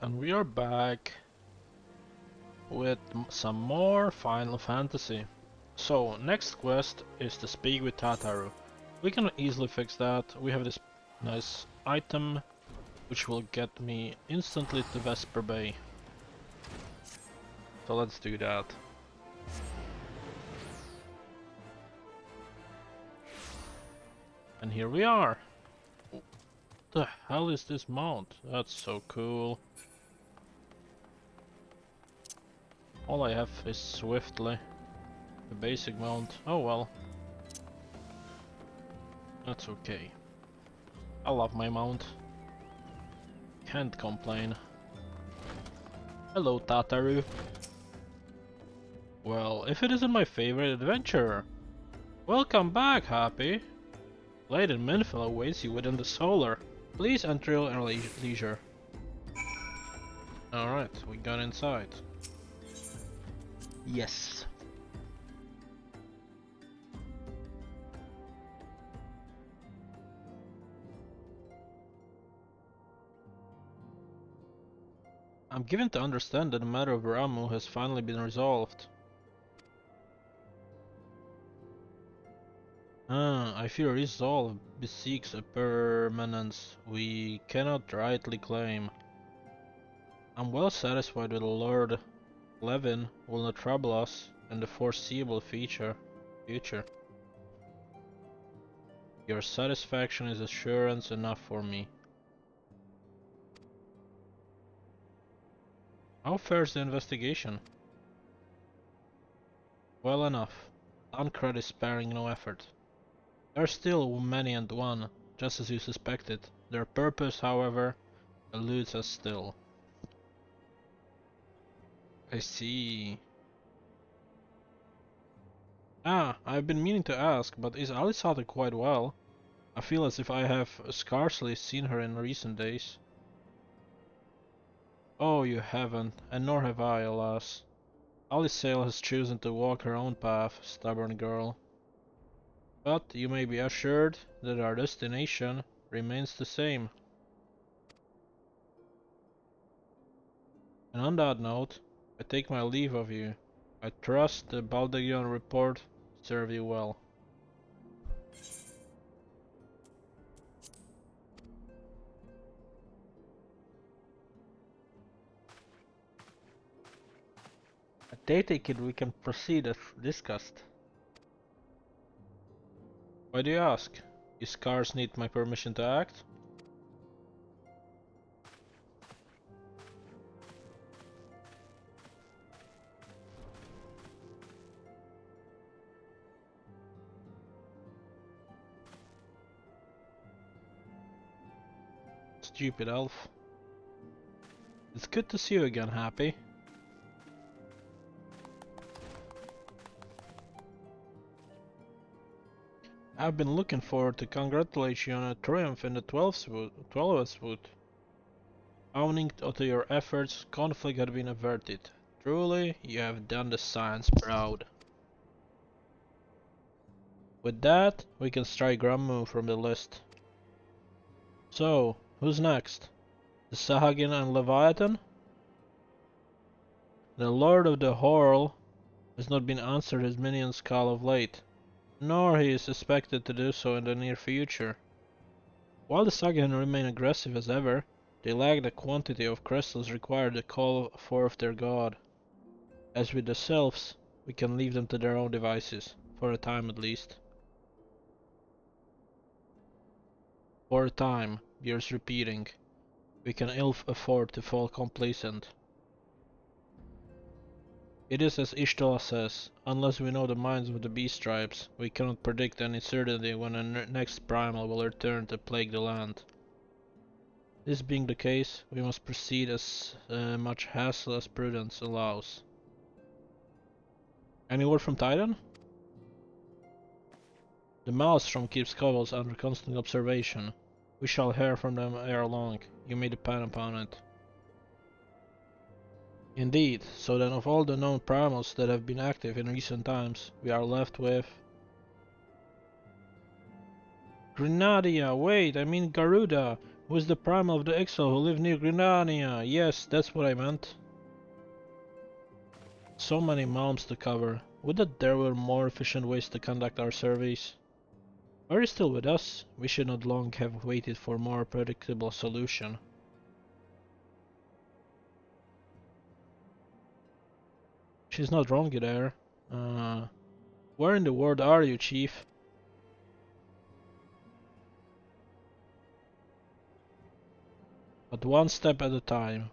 And we are back with some more Final Fantasy. So, next quest is to speak with TTeu. We can easily fix that. We have this nice item which will get me instantly to Vesper Bay. So let's do that. And here we are. What the hell is this mount? That's so cool. All I have is Swiftly. The basic mount. Oh well. That's okay. I love my mount. Can't complain. Hello, TTeu. Well, if it isn't my favorite adventure. Welcome back, Happy. Lady Minfield awaits you within the solar. Please enter your leisure. Alright, we got inside. Yes. I'm given to understand that the matter of Ramuh has finally been resolved. I fear resolve beseeks a permanence we cannot rightly claim. I'm well satisfied that Lord Levin will not trouble us in the foreseeable future. Your satisfaction is assurance enough for me. How fares the investigation? Well enough. Tancred is sparing no effort. There are still many and one, just as you suspected. Their purpose, however, eludes us still. I see. I've been meaning to ask, but is Alisata quite well? I feel as if I have scarcely seen her in recent days. Oh, you haven't, and nor have I, alas. Alisale has chosen to walk her own path, stubborn girl. But you may be assured that our destination remains the same. And on that note, I take my leave of you. I trust the Baldegion report serve you well. I take it we can proceed as discussed. Why do you ask? You scars need my permission to act? Stupid elf. It's good to see you again, Happy. I've been looking forward to congratulate you on a triumph in the 12th wood. Owning to your efforts, conflict had been averted. Truly, you have done the Science proud. With that, we can strike Ramuh from the list. So, who's next? The Sahagin and Leviathan? The Lord of the Horror has not been answered his minion's call of late, nor he is expected to do so in the near future. While the Sahagin remain aggressive as ever, they lack the quantity of crystals required to call forth their god. As with the Sylphs, we can leave them to their own devices, for a time at least. For a time, bears repeating. We can ill afford to fall complacent. It is as 𝐒𝐤𝐿DAH says, unless we know the minds of the beast tribes, we cannot predict any certainty when the next primal will return to plague the land. This being the case, we must proceed as much hassle as prudence allows. Any word from Titan? The Maelstrom keeps Cobos under constant observation. We shall hear from them ere long, you may depend upon it. Indeed, so then of all the known primals that have been active in recent times, we are left with... Grenadia, wait, I mean Garuda! Who is the primal of the exile who live near Grenania? Yes, that's what I meant. So many malms to cover. Would that there were more efficient ways to conduct our surveys? Are you still with us? We should not long have waited for a more predictable solution. She's not wrong there. Where in the world are you, Chief? But one step at a time.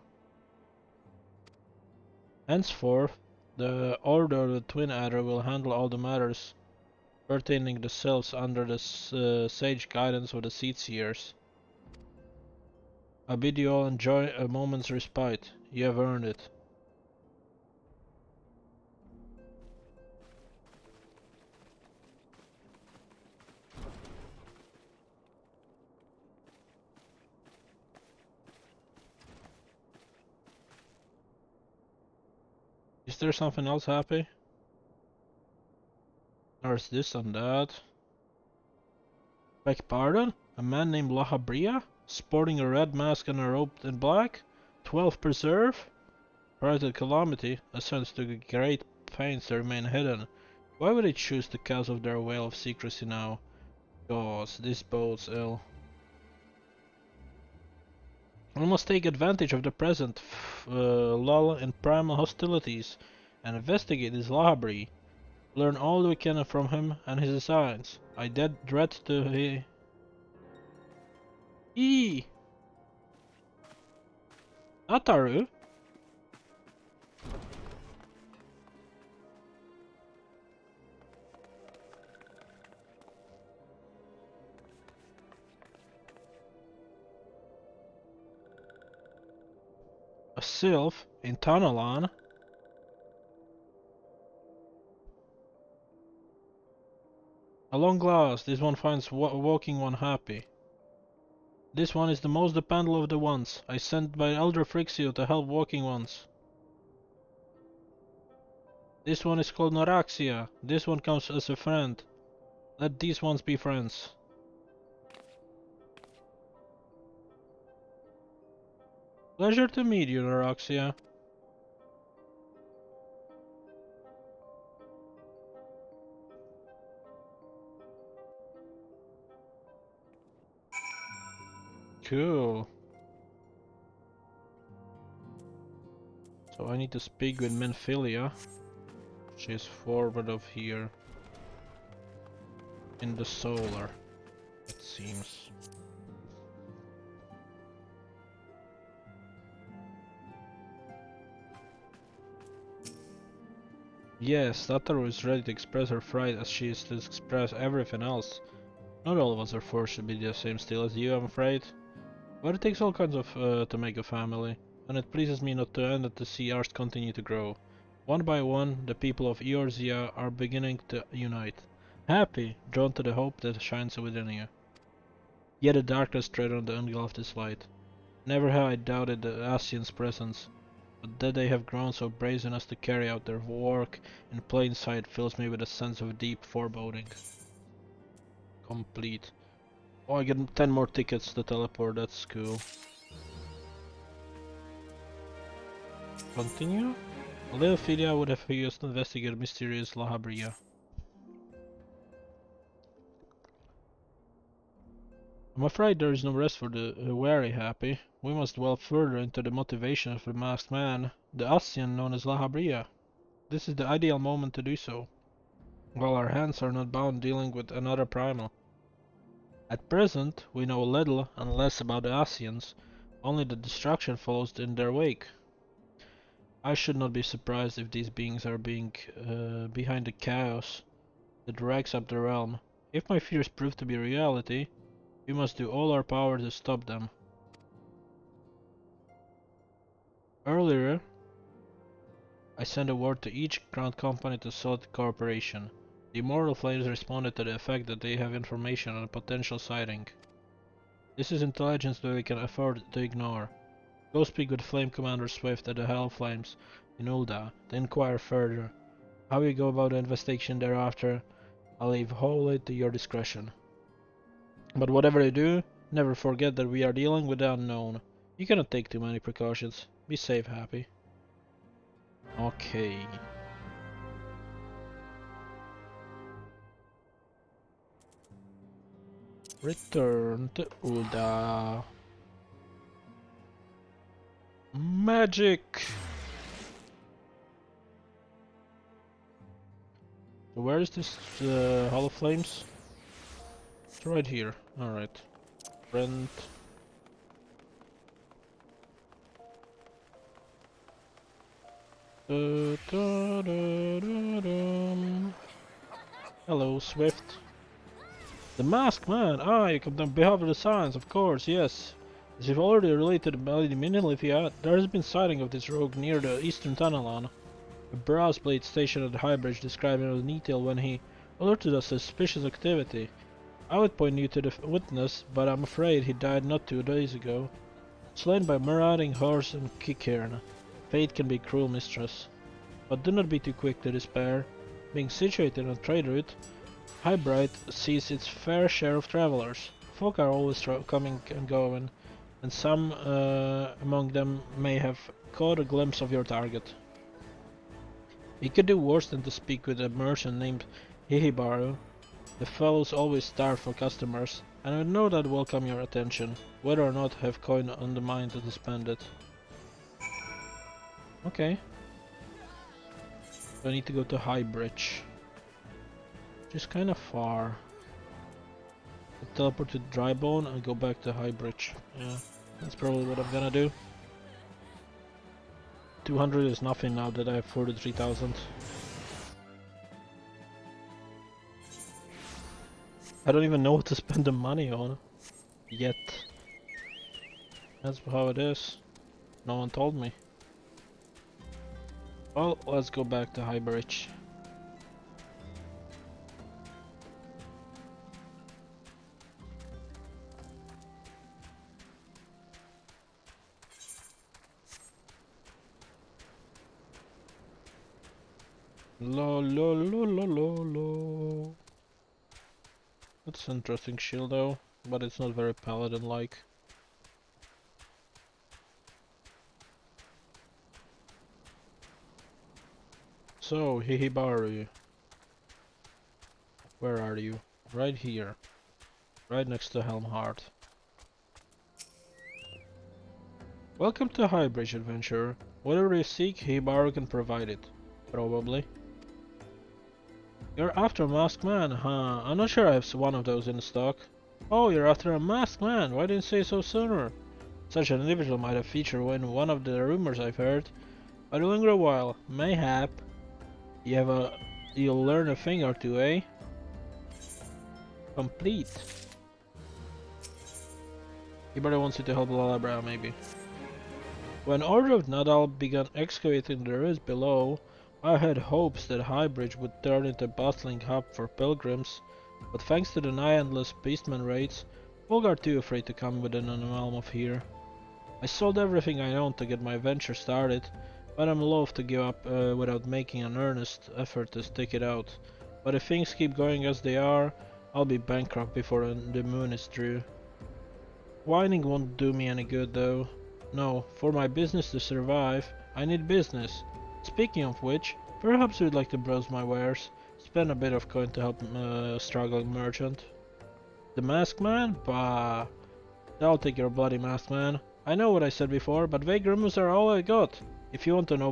Henceforth, the Order of the Twin Adder will handle all the matters pertaining to cells under the sage guidance of the Seedseers. I bid you all enjoy a moment's respite. You have earned it. Is there something else happy? Or is this and that? Beg pardon? A man named 𝐒𝐻𝐬𝐿? Sporting a red mask and a robe in black? 12 preserve? Prior to the calamity, ascends to great pains to remain hidden. Why would they choose to cast off their veil of secrecy now? Gods, this bodes ill. We must take advantage of the present lull in primal hostilities and investigate this 𝐒𝐻𝐬𝐿. Learn all we can from him and his assigns. I dread to Ataru? A sylph in THANALAN? A long last, this one finds walking one happy. This one is the most dependable of the ones. I sent by Elder Phrixio to help walking ones. This one is called Noraxia. This one comes as a friend. Let these ones be friends. Pleasure to meet you, Noraxia. Cool. So I need to speak with Menphilia. She's forward of here. In the solar, it seems. Yes, Ataru is ready to express her fright as she is to express everything else. Not all of us are forced to be the same steel as you, I'm afraid. But it takes all kinds of to make a family, and it pleases me not to end it to see ours continue to grow. One by one, the people of 𝐒𝐻𝐬𝐿 are beginning to unite. Happy, drawn to the hope that shines within you. Yet the darkness threatened to engulf this light. Never have I doubted the Asians' presence, but that they have grown so brazen as to carry out their work in plain sight fills me with a sense of deep foreboding. Complete. Oh, I get 10 more tickets to teleport, that's cool. Continue? Little Philia would have used to investigate mysterious 𝐒𝐻𝐬𝐿. I'm afraid there is no rest for the weary happy. We must delve further into the motivation of the masked man, the Asian known as 𝐒𝐻𝐬𝐿. This is the ideal moment to do so, while our hands are not bound dealing with another primal. At present, we know little and less about the Asians, only that destruction follows in their wake. I should not be surprised if these beings are behind the chaos that racks up the realm. If my fears prove to be reality, we must do all our power to stop them. Earlier, I sent a word to each ground company to select cooperation. The Immortal Flames responded to the effect that they have information on a potential sighting. This is intelligence that we can afford to ignore. Go speak with Flame Commander Swift at the Hell Flames in Ul'DAH to inquire further. How you go about the investigation thereafter, I'll leave wholly to your discretion. But whatever you do, Never forget that we are dealing with the unknown. You cannot take too many precautions. Be safe, Happy. Okay. Return to UL'DAH. Magic! So where is this Hall of Flames? It's right here. Alright. Rent. Hello, Swift. The Masked Man! Ah, you come on behalf of the Science, of course, yes. As you've already related to the Minilithia, there has been sighting of this rogue near the eastern THANALAN. A brass plate stationed at the High Bridge described him in detail when he alerted us of suspicious activity. I would point you to the witness, but I'm afraid he died not 2 days ago. Slain by marauding horse and 𝐒𝐤𝐞𝐜𝐬. Fate can be cruel, mistress. But do not be too quick to despair. Being situated on a trade route, Highbright sees its fair share of travelers. Folk are always coming and going, and some among them may have caught a glimpse of your target. You could do worse than to speak with a merchant named 𝐒𝐩𝐞𝐜𝐬. The fellow's always starved for customers, and I know that will come your attention, whether or not have coin on the mind to spend it. Okay. I need to go to High Bridge, which is kind of far. I'll teleport to Drybone and go back to High Bridge. Yeah, that's probably what I'm gonna do. 200 is nothing now that I have 43,000. I don't even know what to spend the money on yet. That's how it is. No one told me. Well, let's go back to High Bridge. Lo lo lo lo lo lo. That's an interesting shield though, but it's not very paladin-like. So, 𝐒𝐒𝐤𝐴𝐻, where are you? Right here. Right next to Helm Heart. Welcome to High Bridge, adventurer. Whatever you seek, 𝐒𝐒𝐤𝐴𝐻 can provide it. Probably. You're after a masked man, huh? I'm not sure I have one of those in stock. Oh, you're after a masked man. Why didn't you say so sooner? Such an individual might have featured in one of the rumors I've heard. But it'll linger a while. Mayhap. You'll learn a thing or two, eh? Complete. He better wants you to help Ul'DAH, maybe. When Order of Nadal began excavating the ruins below, I had hopes that High Bridge would turn into a bustling hub for pilgrims, but thanks to the nigh endless beastman raids, folk are too afraid to come within an realm of here. I sold everything I owned to get my venture started, but I'm loath to give up without making an earnest effort to stick it out. But if things keep going as they are, I'll be bankrupt before the moon is through. Whining won't do me any good though. No, for my business to survive, I need business. Speaking of which, perhaps you'd like to browse my wares, spend a bit of coin to help a struggling merchant. The Masked Man? Bah. I'll take your bloody Masked Man. I know what I said before, but vague rumors are all I got. If you want to know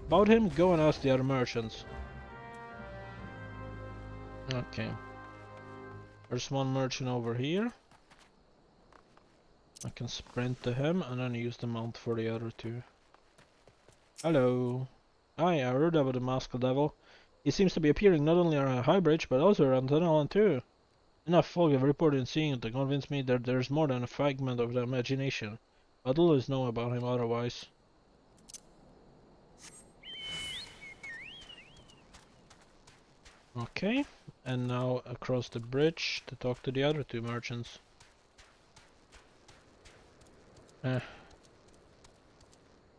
about him, go and ask the other merchants. Okay. There's one merchant over here. I can sprint to him and then use the mount for the other two. Hello. Hi, I heard about the Masked Devil. He seems to be appearing not only around High Bridge, but also around THANALAN too. Enough folk have reported seeing it to convince me that there's more than a fragment of the imagination. I'd always know about him otherwise. Okay, and now across the bridge to talk to the other two merchants.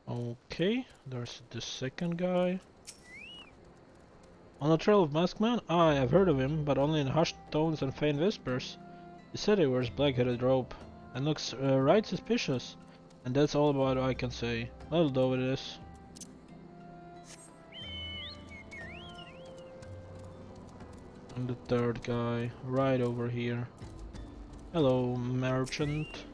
Okay, there's the second guy. On the trail of Masked Man? Ah, I've heard of him, but only in hushed tones and faint whispers. He said he wears black-headed robe and looks right suspicious, and that's all about I can say. That'll do it is. And the third guy, right over here. Hello, merchant.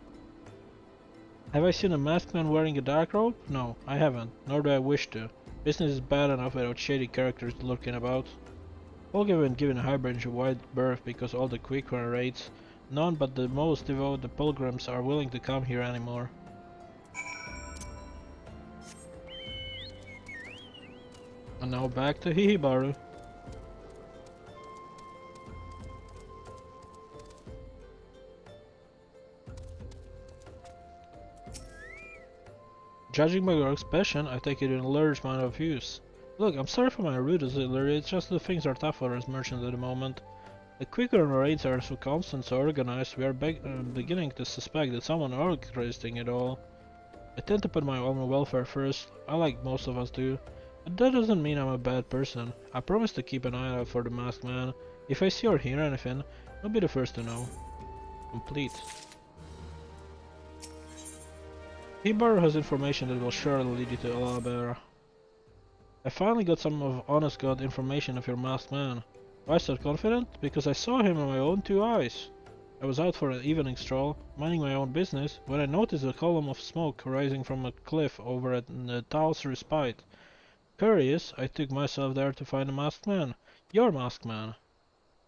Have I seen a masked man wearing a dark robe? No, I haven't, nor do I wish to. Business is bad enough without shady characters lurking about. All have been given a hybrid a wide berth because all the quick run raids, none but the most devoted pilgrims are willing to come here anymore. And now back to 𝐒𝐒𝐤𝐬𝐿. Judging by your expression, I take it in a large amount of use. Look, I'm sorry for my rudeness, Larry, it's just that things are tough for us merchants at the moment. The quicker raids are so constant, so organized, we are beginning to suspect that someone orchestrating it all. I tend to put my own welfare first, I like most of us do. But that doesn't mean I'm a bad person. I promise to keep an eye out for the masked man. If I see or hear anything, I'll be the first to know. Complete. 𝐒𝐒𝐤𝐬𝐿 has information that will surely lead you to Ul'LAH. I finally got some of honest god information of your masked man. Why so confident? Because I saw him with my own two eyes. I was out for an evening stroll, minding my own business, when I noticed a column of smoke rising from a cliff over at the Taos Respite. Curious, I took myself there to find the masked man. Your masked man.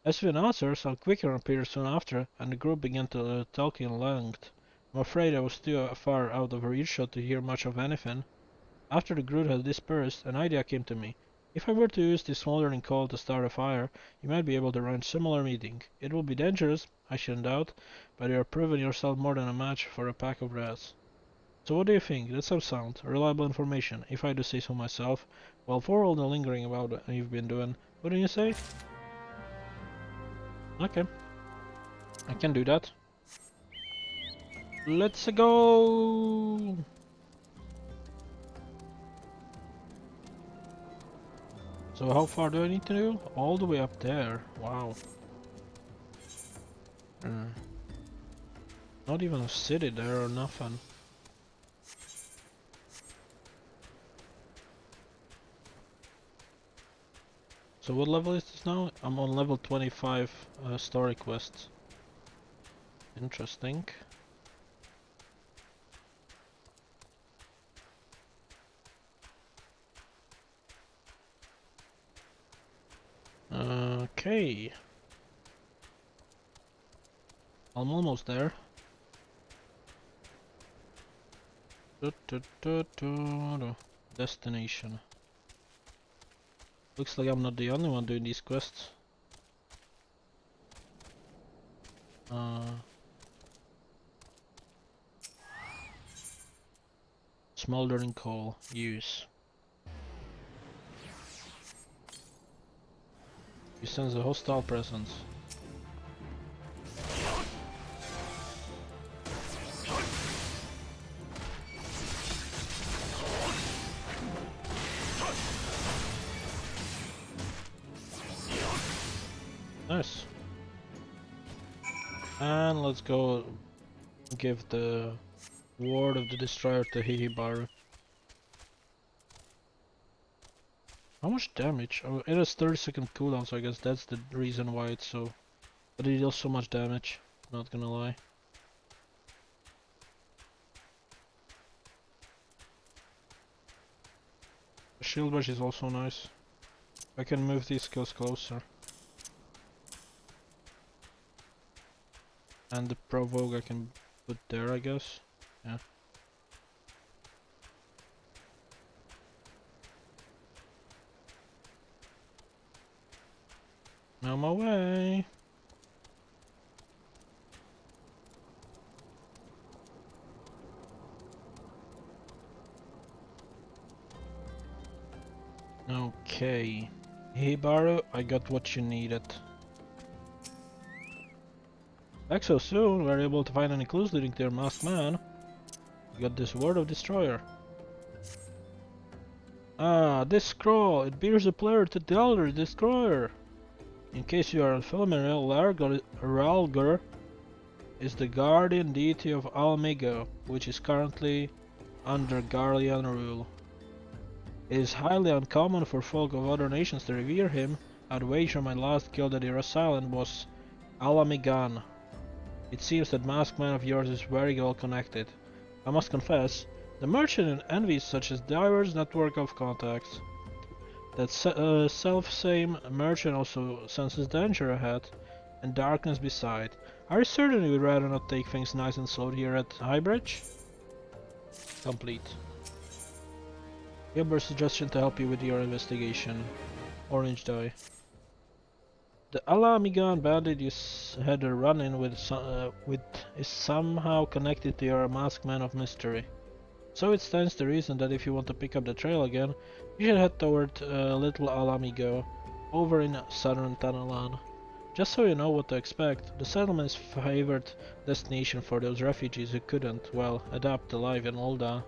As with an answer, some quicker appeared soon after, and the group began to talk in length. I'm afraid I was too far out of earshot to hear much of anything. After the group had dispersed, an idea came to me. If I were to use this smoldering coal to start a fire, you might be able to arrange similar meeting. It will be dangerous, I shouldn't doubt, but you are proving yourself more than a match for a pack of rats. So what do you think? That sounds sound, reliable information, if I do say so myself. Well, for all the lingering about what you've been doing, wouldn't you say? Okay. I can do that. Let's go! So how far do I need to do? All the way up there. Wow. Not even a city there or nothing. So what level is this now? I'm on level 25 story quests. Interesting. Okay. I'm almost there. Destination. Looks like I'm not the only one doing these quests. Smoldering coal. Use. You sense a hostile presence. Nice. And let's go give the ward of the destroyer to 𝐒𝐒𝐤𝐬𝐿. How much damage? Oh, it has 30-second cooldown, so I guess that's the reason why it's so... But it deals so much damage, not gonna lie. The shield brush is also nice. I can move these skills closer. And the provoke I can put there, I guess. Yeah. On my way. Okay. 𝐒𝐒𝐤𝐬𝐿, I got what you needed. Back so soon, we were able to find any clues leading to your masked man. We got this word of destroyer. Ah, this scroll, it bears the player to the elder destroyer. In case you are unfamiliar, 𝐒𝐿DAH is the guardian deity of 𝐒𝐲𝐞𝐜𝐬, which is currently under Garlean rule. It is highly uncommon for folk of other nations to revere him. I'd wager my last kill that Ira's Island was 𝐼𝐼𝐼𝐼. It seems that masked man of yours is very well connected. I must confess, the merchant envies such as diverse network of contacts. That self-same merchant also senses danger ahead, and darkness beside. Are you certain you would rather not take things nice and slow here at Highbridge? Complete. Gilbert's suggestion to help you with your investigation. Orange die. The 𝐼𝐼𝐼𝐼 bandit you had a run-in with is somehow connected to your masked man of mystery. So it stands to reason that if you want to pick up the trail again, you should head toward Little 𝐼𝐼𝐼𝐼, over in southern THANALAN. Just so you know what to expect, the settlement is favored destination for those refugees who couldn't, well, adapt to life in UL'DAH.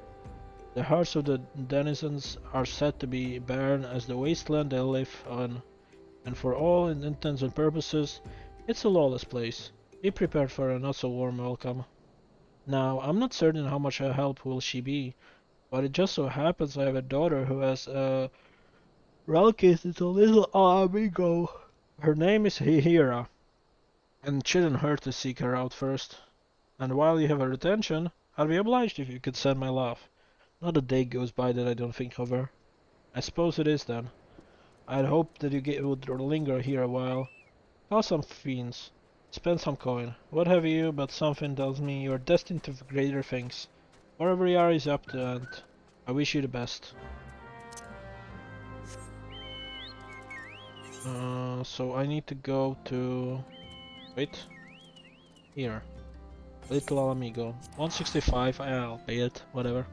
The hearts of the denizens are said to be barren as the wasteland they live on, and for all intents and purposes, it's a lawless place. Be prepared for a not so warm welcome. Now, I'm not certain how much help will she be, but it just so happens I have a daughter who has relocated to Little 𝐼𝐼𝐼𝐼. Her name is 𝐒𝐩𝐞𝐜𝐬, and it shouldn't hurt to seek her out first. And while you have her attention, I'd be obliged if you could send my love. Not a day goes by that I don't think of her. I suppose it is then. I'd hoped that you would linger here a while. Call some fiends. Spend some coin. What have you, but something tells me you're destined to greater things. Wherever you are is up to end. I wish you the best. So I need to go to... Wait. Here. Little 𝐼𝐼𝐼𝐼. 165, I'll pay it, whatever.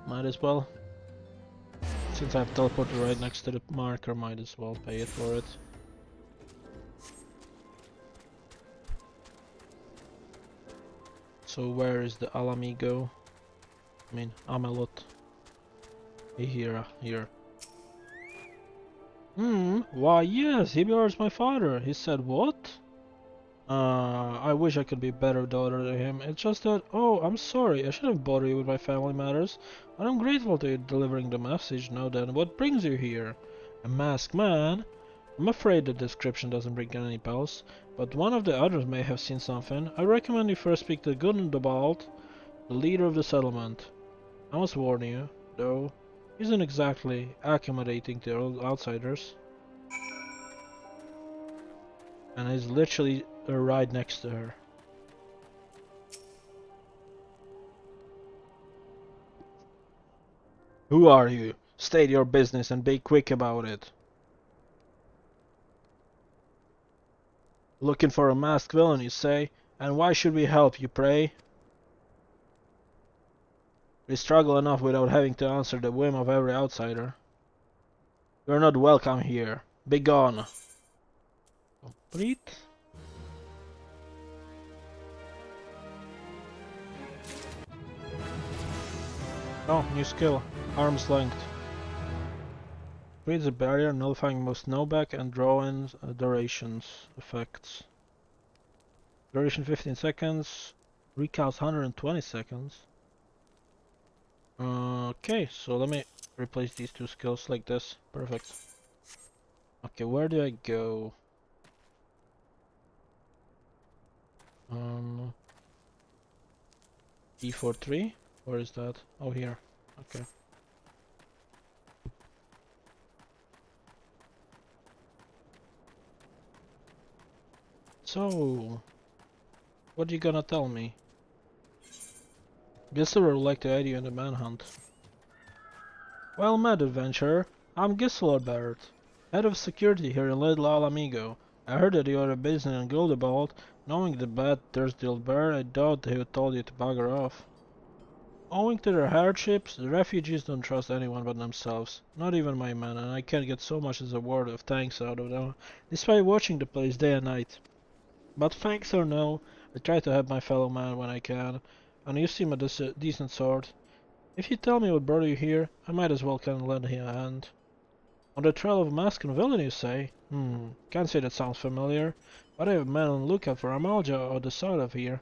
Might as well. Since I've teleported right next to the marker, might as well pay it for it. So where is the 𝐼𝐼𝐼𝐼? I mean, Amelot. Here. Why yes, he is my father. He said what? I wish I could be a better daughter to him. It's just that, oh, I'm sorry, I shouldn't bother you with my family matters. But I'm grateful to you delivering the message. Now then, what brings you here? A masked man? I'm afraid the description doesn't ring any bells, but one of the others may have seen something. I recommend you first speak to 𝐒𝐻𝐻𝐻𝐻, the leader of the settlement. I must warn you, though, he isn't exactly accommodating to all outsiders. And he's literally right next to her. Who are you? State your business and be quick about it. Looking for a masked villain, you say? And why should we help you, pray? We struggle enough without having to answer the whim of every outsider. You're not welcome here. Be gone. Complete. Oh, new skill. Arm's length. Creates a barrier, nullifying most knowback and draw-in durations effects. Duration 15 seconds. Recast 120 seconds. Okay, so let me replace these two skills like this. Perfect. Okay, where do I go? E43? Where is that? Oh, here. Okay. So, what are you gonna tell me? Gisela would like to aid you in the manhunt. Well met, adventurer. I'm 𝐒𝐻𝐻𝐻𝐻, head of security here in Little 𝐼𝐼𝐼𝐼. I heard that you had a business in Ul'DAH. Knowing the bad thirsty old bear, I doubt he would told you to bugger off. Owing to their hardships, the refugees don't trust anyone but themselves, not even my men, and I can't get so much as a word of thanks out of them, despite watching the place day and night. But thanks or no, I try to help my fellow man when I can, and you seem a decent sort. If you tell me what brought you here, I might as well can lend you a hand. On the trail of a masked villain, you say? Can't say that sounds familiar, But I have men on the lookout for 𝐒𝐸𝐞𝐜𝐬 on the side of here.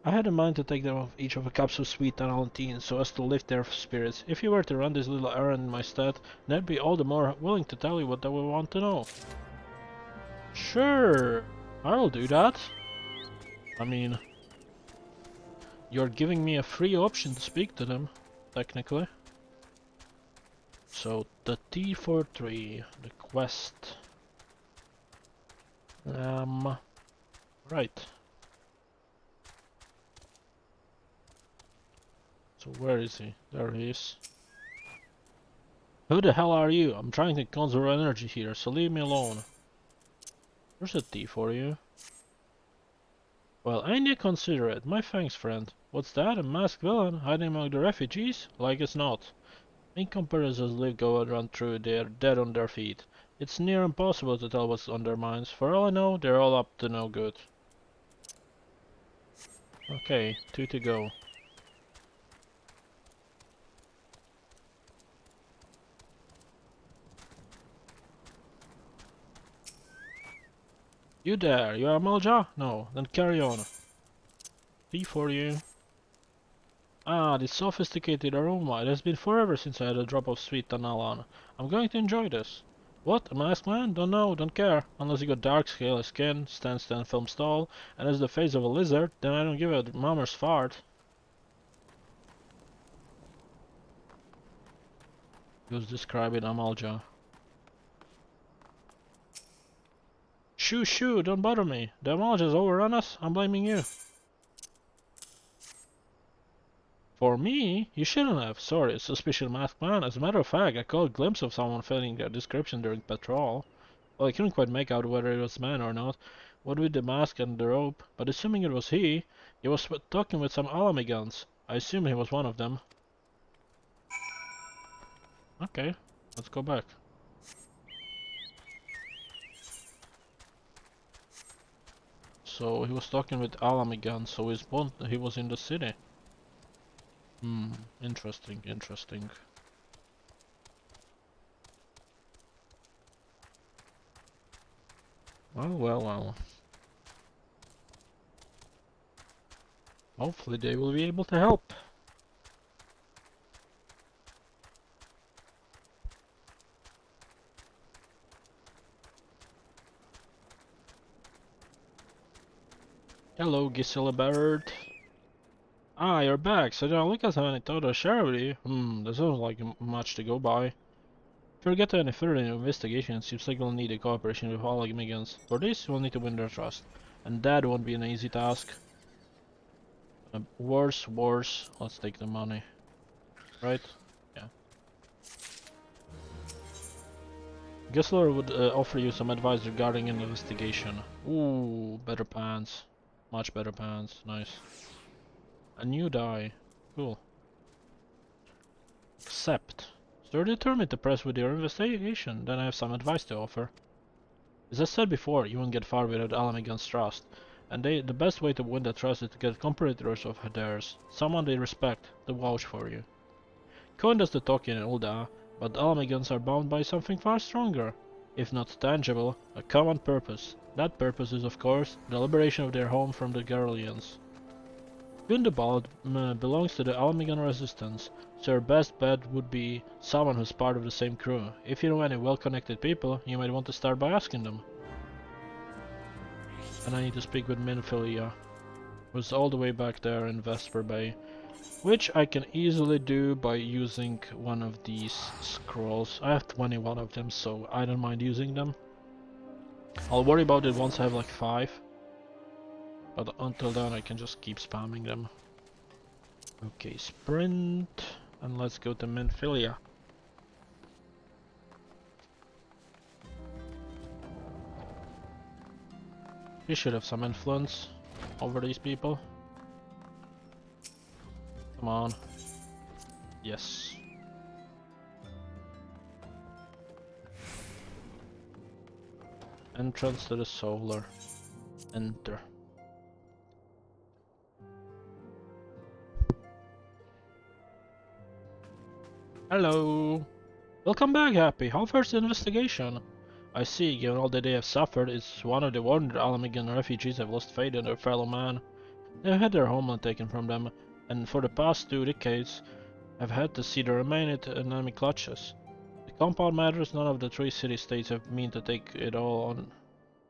I had in mind to take them each of a cups of sweet THANALAN so as to lift their spirits. If you were to run this little errand in my stead, then I'd be all the more willing to tell you what they will want to know. Sure, I'll do that. I mean, you're giving me a free option to speak to them, technically. So, the T43, the quest. Right. So where is he? There he is. Who the hell are you? I'm trying to conserve energy here, so leave me alone. There's a T for you. Well, ain't you considerate? My thanks, friend. What's that? A masked villain hiding among the refugees? Like as not. Incompetents as live go and run through, they're dead on their feet. It's near impossible to tell what's on their minds. For all I know, they're all up to no good. Okay, 2 to go. You there, you are 𝐒𝐸𝐿DAH? No, then carry on. T for you. Ah, this sophisticated aroma. It has been forever since I had a drop of sweet THANALAN. I'm going to enjoy this. What? A masked man? Don't know, don't care. Unless you got dark scaly skin, stands 10 films tall, and has the face of a lizard, then I don't give a mummer's fart. He was describing 𝐒𝐸𝐿DAH. Shoo shoo, don't bother me. The 𝐒𝐸𝐿DAH's overrun us, I'm blaming you. For me? You shouldn't have. Sorry, suspicious masked man. As a matter of fact, I caught a glimpse of someone fitting their description during patrol. Well, I couldn't quite make out whether it was man or not, what with the mask and the rope, but assuming it was he was talking with some 𝐒𝐸𝐿DAH. I assume he was one of them. Okay, let's go back. So he was talking with 𝐒𝐸𝐿DAH, so he was in the city. Interesting, interesting. Well. Hopefully they will be able to help. Hello, 𝐒𝐸𝐞𝐬. Ah, you're back. So now look at how many total share with you. That sounds like much to go by. If we get to any further investigation, it seems like we'll need a cooperation with all 𝐒𝐸𝐿DAHs. For this, we'll need to win their trust. And that won't be an easy task. Worse, let's take the money. Right? Yeah. 𝐒𝐸𝐿DAH would offer you some advice regarding an investigation. Ooh, better pants. Much better pants. Nice. A new die. Cool. Accept. So you're determined to press with your investigation, then I have some advice to offer. As I said before, you won't get far without 𝐒𝐸𝐿DAH's trust. And the best way to win that trust is to get competitors of theirs, someone they respect, to vouch for you. Coin does the talking in UL'DAH, but 𝐒𝐸𝐿DAHs are bound by something far stronger. If not tangible, a common purpose. That purpose is, of course, the liberation of their home from the Garleans. Ul'DAH belongs to the 𝐒𝐸𝐿DAH resistance, so your best bet would be someone who's part of the same crew. If you know any well-connected people, you might want to start by asking them. And I need to speak with Nvidia, who's all the way back there in Vesper Bay, which I can easily do by using one of these scrolls. I have 21 of them, so I don't mind using them. I'll worry about it once I have like 5. But until then I can just keep spamming them. Okay, sprint, and let's go to Nvidia. He should have some influence over these people. Come on. Yes. Entrance to the solar. Enter. Hello. Welcome back, Happy. How fares the investigation? I see, given all that they have suffered, it's one of the wonder Alamigan refugees have lost faith in their fellow man. They've had their homeland taken from them, and for the past 2 decades have had to see the remaining in enemy clutches. The compound matters, none of the 3 city-states have meant to take it all on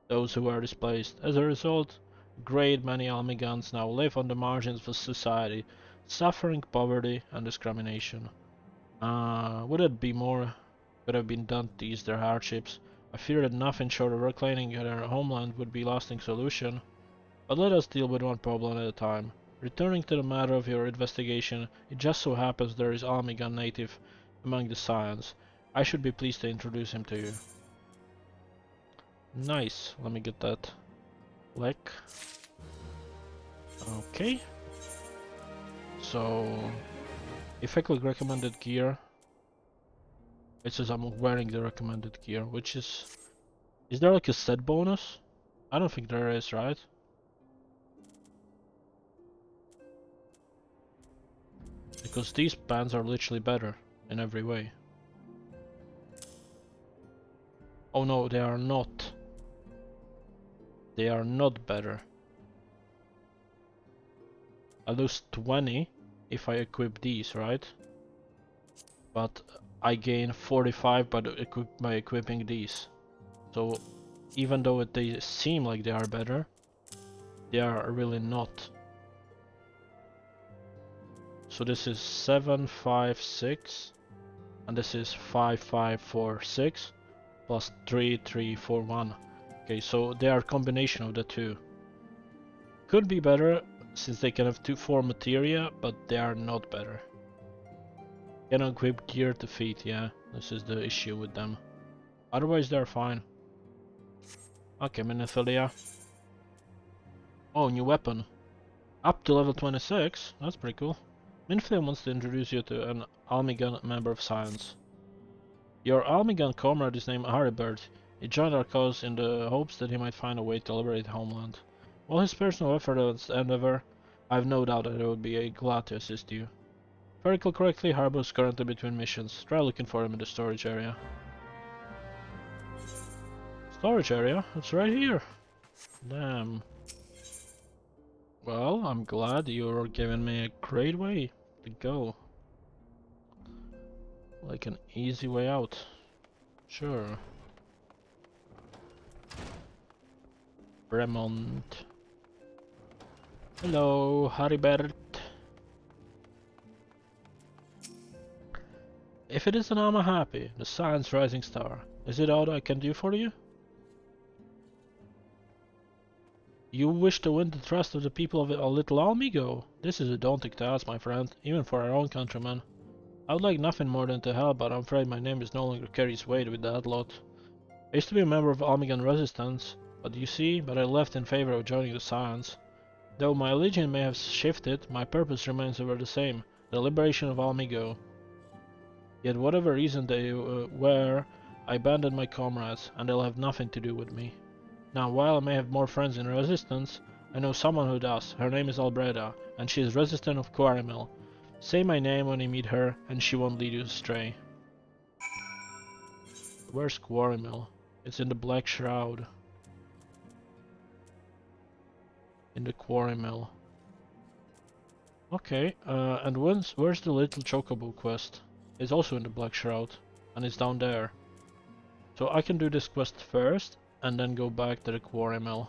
those who were displaced. As a result, a great many Almigans now live on the margins of society, suffering poverty and discrimination. Would it be more could have been done to ease their hardships? I fear that nothing short of reclaiming their homeland would be a lasting solution. But let us deal with one problem at a time. Returning to the matter of your investigation, it just so happens there is Almigan native among the Scions. I should be pleased to introduce him to you. Nice, let me get that. Lek. Okay. So, if I click recommended gear, it says I'm wearing the recommended gear, which is there like a set bonus? I don't think there is, right? Because these pants are literally better in every way. Oh no, they are not. They are not better. I lose 20 if I equip these, right? But I gain 45 by equipping these. So even though they seem like they are better, they are really not. So this is 756 and this is 5546 plus 3341. Okay, so they are a combination of the two. Could be better since they can have 4 materia, but they are not better. Can equip gear to feet, yeah, this is the issue with them. Otherwise they're fine. Okay, Minithilia. Oh, new weapon. Up to level 26, that's pretty cool. Minithilia wants to introduce you to an Almigan member of Science. Your Almigan comrade is named Haribert. He joined our cause in the hopes that he might find a way to liberate homeland. While his personal effort is endeavor, I have no doubt that I would be glad to assist you. If I recall correctly, Harbor is currently between missions. Try looking for him in the storage area. Storage area? It's right here. Damn. Well, I'm glad you're giving me a great way to go. Like an easy way out. Sure. Remont. Hello, Haribert. If it isn't, I'm happy. The Science Rising Star. Is it all I can do for you? You wish to win the trust of the people of a little Almigo? This is a daunting task, my friend, even for our own countrymen. I would like nothing more than to help, but I'm afraid my name is no longer carries weight with that lot. I used to be a member of Almigan Resistance, but you see, I left in favor of joining the Science. Though my allegiance may have shifted, my purpose remains ever the same, the liberation of Almigo. Yet whatever reason they were, I abandoned my comrades, and they'll have nothing to do with me. Now, while I may have more friends in Resistance, I know someone who does. Her name is 𝐒𝐿DAH, and she is resistant of Quarrymill. Say my name when you meet her, and she won't lead you astray. Where's Quarrymill? It's in the Black Shroud. In the Quarrymill. Okay, and where's the little chocobo quest? It's also in the Black Shroud, and it's down there. So I can do this quest first, and then go back to the Quarrymill.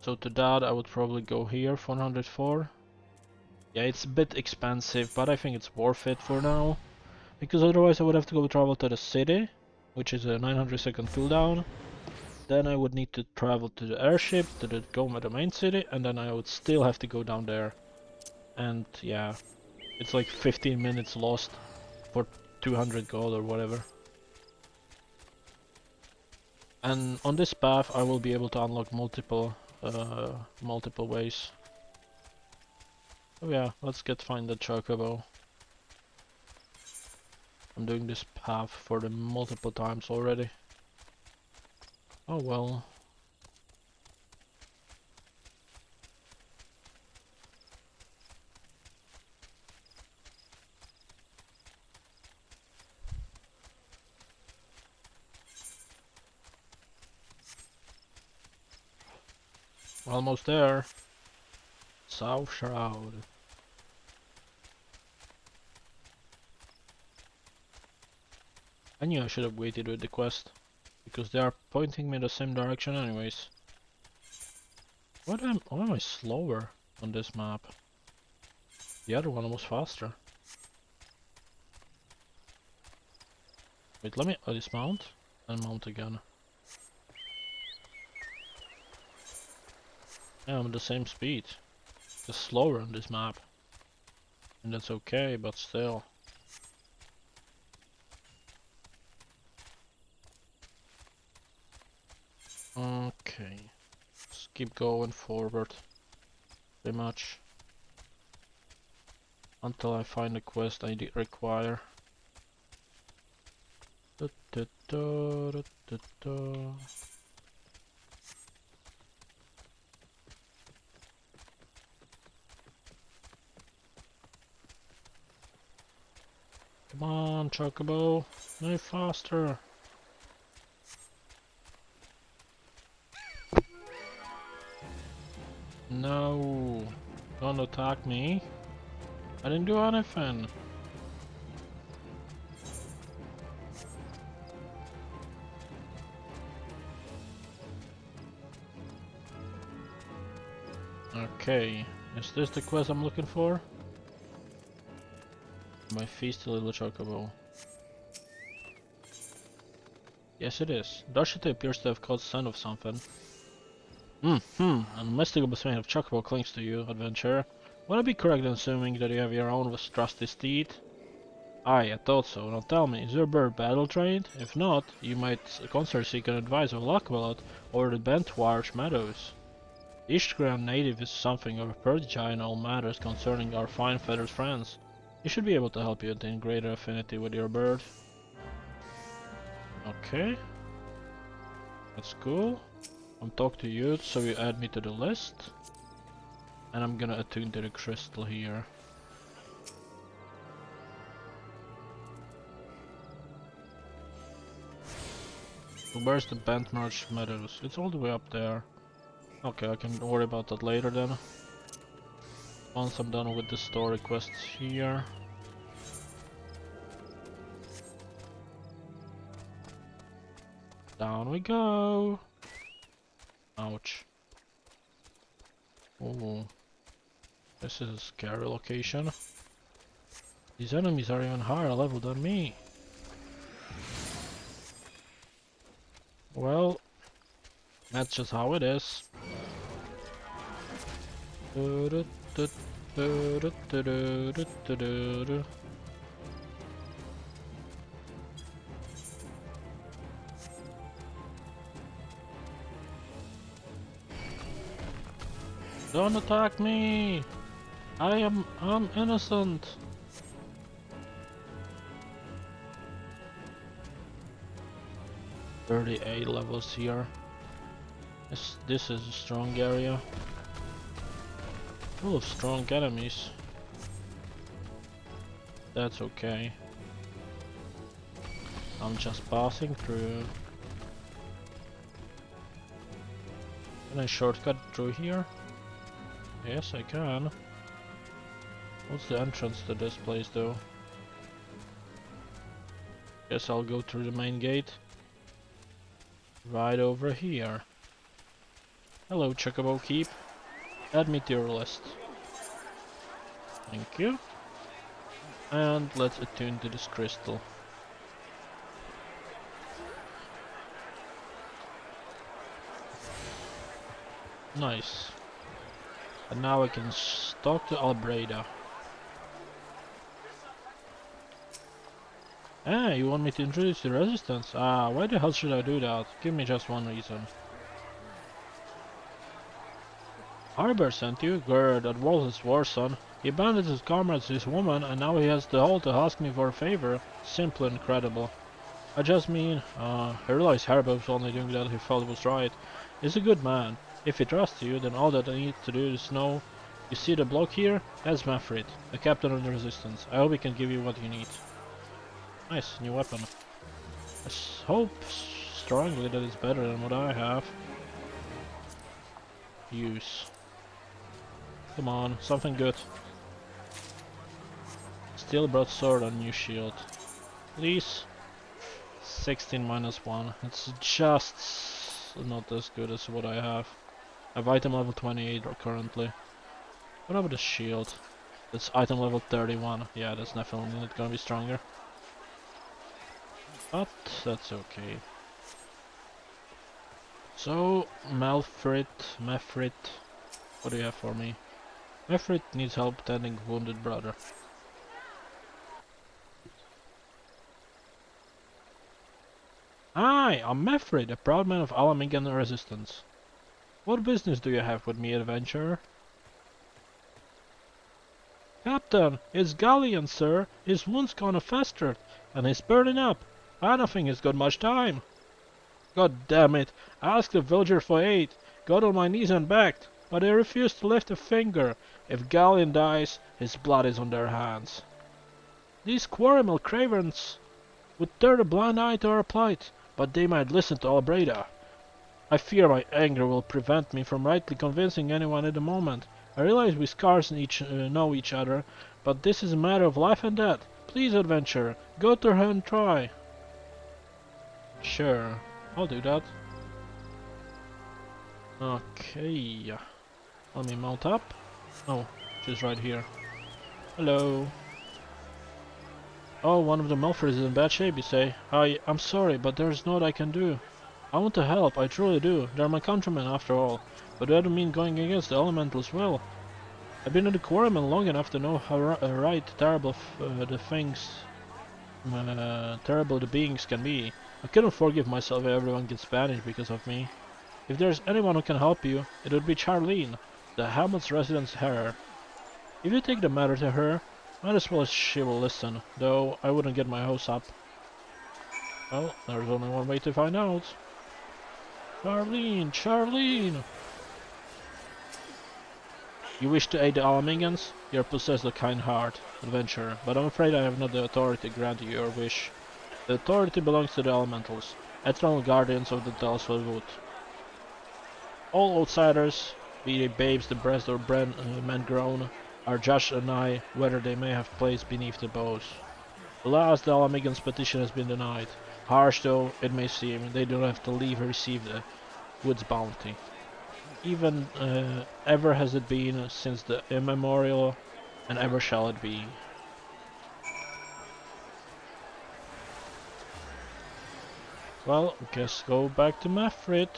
So to that I would probably go here, 404. Yeah, it's a bit expensive, but I think it's worth it for now. Because otherwise I would have to go travel to the city, which is a 900-second cooldown. Then I would need to travel to the airship, to the main city, and then I would still have to go down there. And yeah, it's like 15 minutes lost for 200 gold or whatever. And on this path I will be able to unlock multiple ways. Oh yeah, let's find the chocobo. I'm doing this path for the multiple times already. Oh well. Almost there. South Shroud. I knew I should have waited with the quest, because they are pointing me in the same direction anyways. Why am I slower on this map? The other one was faster. Wait, let me dismount and mount again. Yeah, I'm at the same speed. Just slower on this map. And that's okay, but still. Okay. Just keep going forward. Pretty much. Until I find the quest I require. Come on, chocobo, no faster. No, don't attack me. I didn't do anything. Okay, is this the quest I'm looking for? My feast a little chocobo. Yes it is. Darshita appears to have caught scent of something. A mystical strain of chocobo clings to you, adventurer. Would I be correct in assuming that you have your own trusty steed? Aye, I thought so. Now tell me, is your bird battle trained? If not, you might consider seeking advice of Lockballot over the Bentwarch Meadows. The Ishgram native is something of a prodigy in all matters concerning our fine feathered friends. He should be able to help you attain greater affinity with your bird. Okay. That's cool. I'm talking to you, so you add me to the list. And I'm gonna attune to the crystal here. So where's the Bentwarch Meadows? It's all the way up there. Okay, I can worry about that later then. Once I'm done with the story quests here. Down we go! Ouch. Ooh. This is a scary location. These enemies are even higher level than me. Well, that's just how it is. Don't attack me! I'm innocent. 38 levels here. This is a strong area. Full of strong enemies. That's okay. I'm just passing through. Can I shortcut through here? Yes, I can. What's the entrance to this place though? Guess I'll go through the main gate. Right over here. Hello, Chocobo Keep. Add me to your list. Thank you. And let's attune to this crystal. Nice. And now I can talk to 𝐒𝐸𝐿𝐵RADA. Ah, you want me to introduce the resistance? Ah, why the hell should I do that? Give me just one reason. Harbor sent you? Grr, that was his war son. He abandoned his comrades, his woman, and now he has the whole to ask me for a favor. Simply incredible. I just mean, I realize Harbor was only doing that he felt was right. He's a good man. If he trusts you, then all that I need to do is know. You see the block here? That's Mafrit, a captain of the resistance. I hope he can give you what you need. Nice, new weapon. I hope strongly that it's better than what I have. use? Come on, something good. Steel broadsword and new shield. Please. 16 minus 1. It's just not as good as what I have. I have item level 28 currently. What about the shield? That's item level 31. Yeah, that's definitely not gonna be stronger. But that's okay. So, Mefrit, what do you have for me? Mefrit needs help tending wounded brother. Hi, I'm Mefrit, a proud man of Alamingan resistance. What business do you have with me, adventurer? Captain, it's Galleon, sir. His wound's gone festered, and he's burning up. I don't think he's got much time. God damn it, I asked the villager for aid, got on my knees and begged, but they refused to lift a finger. If Galleon dies, his blood is on their hands. These quarrel cravens would turn a blind eye to our plight, but they might listen to 𝐒𝐸𝐴H. I fear my anger will prevent me from rightly convincing anyone at the moment. I realize we scarcely know each other, but this is a matter of life and death. Please, adventurer, go to her and try. Sure, I'll do that. Okay, let me mount up. Oh, she's right here. Hello. Oh, one of the Melfors is in bad shape, you say? I'm sorry, but there's naught I can do. I want to help, I truly do. They're my countrymen after all. But that doesn't mean going against the elementals will. I've been in the quarrymen long enough to know how terrible the beings can be. I couldn't forgive myself if everyone gets banished because of me. If there's anyone who can help you, it would be Charlene, the Hamlet's residence heir. If you take the matter to her, might as well she will listen, though I wouldn't get my hopes up. Well, there's only one way to find out. Charlene! You wish to aid the Alamingans? You're possessed of a kind heart, adventurer, but I'm afraid I have not the authority to grant you your wish. The authority belongs to the elementals, eternal guardians of the Dells Wood. All outsiders, be they babes the breast or men grown, are judged and I whether they may have place beneath the bows. Alas, the Alamingans' petition has been denied. Harsh though it may seem, they don't have to leave or receive the wood's bounty. Even ever has it been since the immemorial, and ever shall it be. Well, guess go back to Mefrit.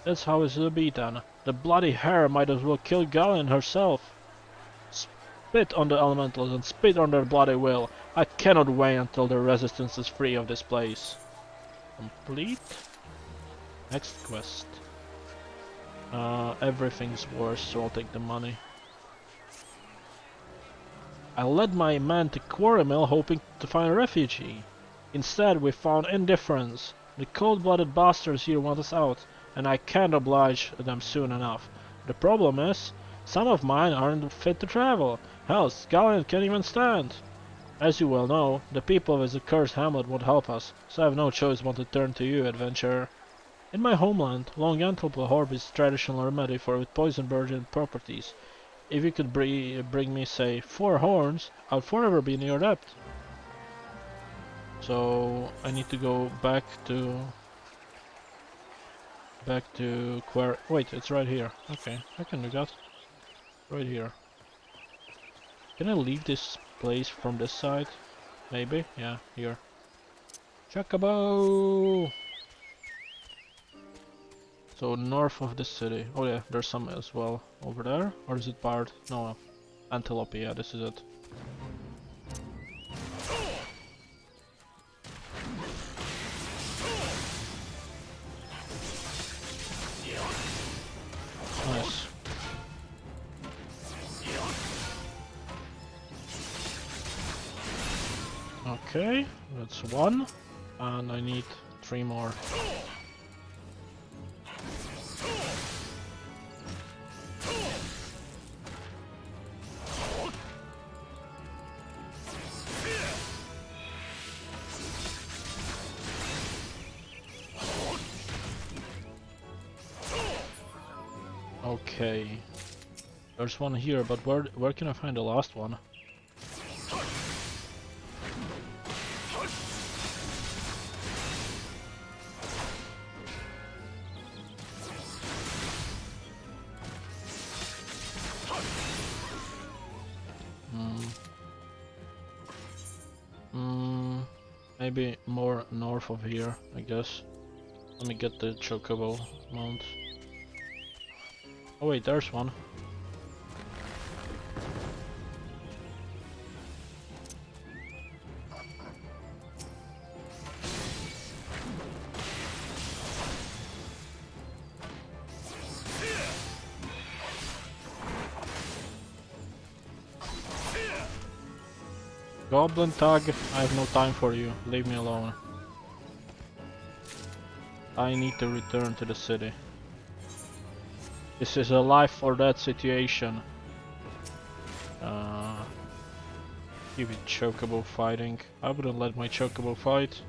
That's how it'll be then. The bloody hare might as well kill Galleon herself. Spit on the elementals and spit on their bloody will. I cannot wait until the resistance is free of this place. Complete. Next quest. Everything's worse, so I'll take the money. I led my men to Quarrymill hoping to find a refugee. Instead, we found indifference. The cold-blooded bastards here want us out, and I can't oblige them soon enough. The problem is, some of mine aren't fit to travel. Hell, Galleon can't even stand. As you well know, the people of this accursed hamlet won't help us, so I have no choice but to turn to you, adventurer. In my homeland, long Anthroplohorb is traditional remedy for poison burden properties. If you could bring me, say, 4 horns, I'll forever be in your debt. So I need to go back to wait, it's right here. Okay, I can do that. Right here. Can I leave this place from this side? Maybe? Yeah, here. Chocobo! So north of the city. Oh yeah, there's some as well over there. Or is it part? No, Antelope, yeah, this is it. Nice. Okay, that's 1. And I need 3 more. Okay. There's one here, but where can I find the last one? Maybe more north of here, I guess. Let me get the chocobo mount. Oh wait, there's one. Goblin Tag, I have no time for you. Leave me alone. I need to return to the city. This is a life or death situation. Give it chocobo fighting. I wouldn't let my chocobo fight.